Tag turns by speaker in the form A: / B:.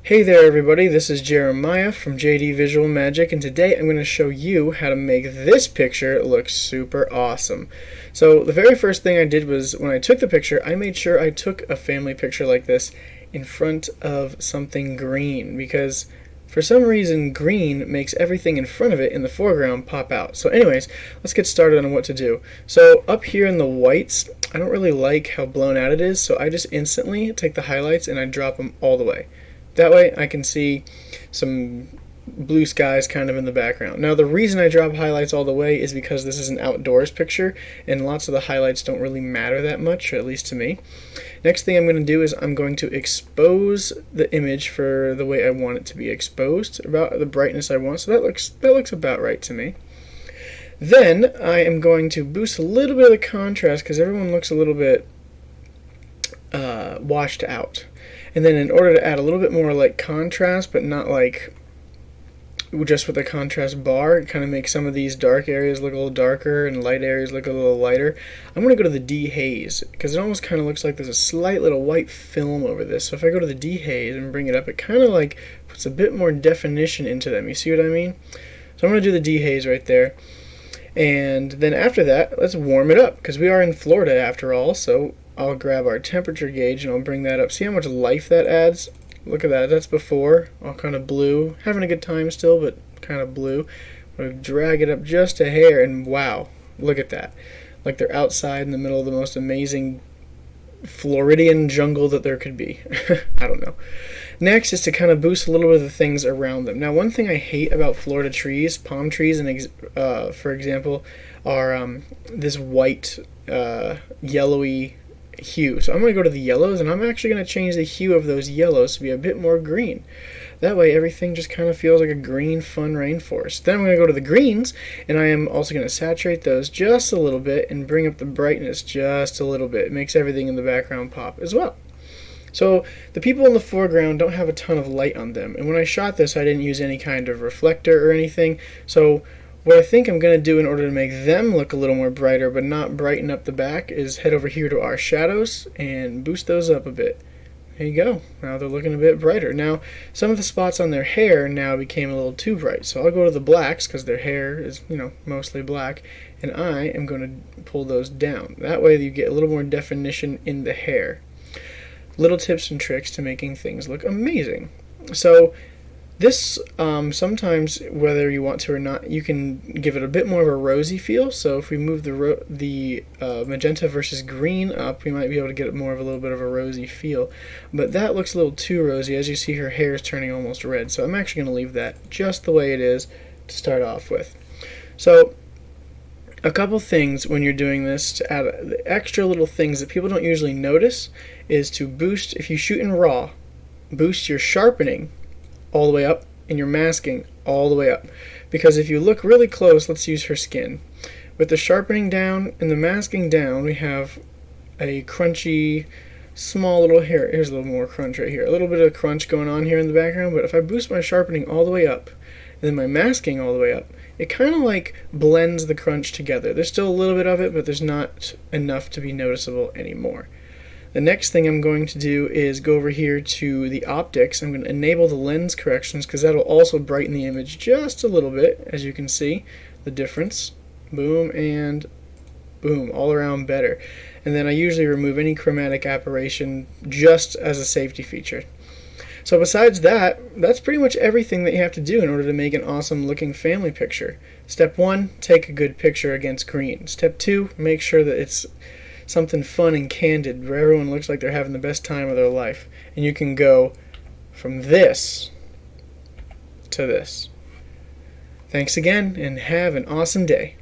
A: Hey there everybody, this is Jeremiah from JD Visual Magic, and today I'm going to show you how to make this picture look super awesome. So the very first thing I did was, when I took the picture, I made sure I took a family picture like this in front of something green, because for some reason green makes everything in front of it in the foreground pop out. So anyways, let's get started on what to do. So up here in the whites, I don't really like how blown out it is, so I just instantly take the highlights and I drop them all the way. That way I can see some blue skies kind of in the background. Now the reason I drop highlights all the way is because this is an outdoors picture and lots of the highlights don't really matter that much, or at least to me. Next thing I'm going to do is I'm going to expose the image for the way I want it to be exposed, about the brightness I want, so that looks about right to me. Then I am going to boost a little bit of the contrast because everyone looks a little bit washed out. And then in order to add a little bit more like contrast, but not like just with a contrast bar, kind of make some of these dark areas look a little darker and light areas look a little lighter, I'm going to go to the dehaze, because it almost kind of looks like there's a slight little white film over this. So if I go to the dehaze and bring it up, it kind of like puts a bit more definition into them. You see what I mean? So I'm going to do the dehaze right there. And then after that, let's warm it up, because we are in Florida after all, so I'll grab our temperature gauge and I'll bring that up. See how much life that adds? Look at that. That's before. All kind of blue. Having a good time still, but kind of blue. I'm going to drag it up just a hair, and wow, look at that. Like they're outside in the middle of the most amazing Floridian jungle that there could be. I don't know. Next is to kind of boost a little bit of the things around them. Now, one thing I hate about Florida trees, palm trees, and for example, are this white, yellowy hue. So I'm going to go to the yellows, and I'm actually going to change the hue of those yellows to be a bit more green. That way everything just kind of feels like a green, fun rainforest. Then I'm going to go to the greens, and I am also going to saturate those just a little bit and bring up the brightness just a little bit. It makes everything in the background pop as well. So the people in the foreground don't have a ton of light on them, and when I shot this I didn't use any kind of reflector or anything. So what I think I'm going to do in order to make them look a little more brighter but not brighten up the back is head over here to our shadows and boost those up a bit. There you go. Now they're looking a bit brighter. Now some of the spots on their hair now became a little too bright, so I'll go to the blacks because their hair is, mostly black, and I am going to pull those down. That way you get a little more definition in the hair. Little tips and tricks to making things look amazing. So this, sometimes, whether you want to or not, you can give it a bit more of a rosy feel. So if we move the magenta versus green up, we might be able to get more of a little bit of a rosy feel. But that looks a little too rosy. As you see, her hair is turning almost red. So I'm actually going to leave that just the way it is to start off with. So a couple things when you're doing this to add the extra little things that people don't usually notice is to boost, if you shoot in RAW, boost your sharpening all the way up and your masking all the way up. Because if you look really close, let's use her skin. With the sharpening down and the masking down, we have a crunchy, small little hair. Here's a little more crunch right here. A little bit of crunch going on here in the background, but if I boost my sharpening all the way up and then my masking all the way up, it kind of like blends the crunch together. There's still a little bit of it, but there's not enough to be noticeable anymore. The next thing I'm going to do is go over here to the optics. I'm going to enable the lens corrections because that'll also brighten the image just a little bit. As you can see, the difference. Boom and boom, all around better. And then I usually remove any chromatic aberration just as a safety feature. So besides that, that's pretty much everything that you have to do in order to make an awesome looking family picture. Step 1, take a good picture against green. Step 2, make sure that it's something fun and candid where everyone looks like they're having the best time of their life. And you can go from this to this. Thanks again, and have an awesome day.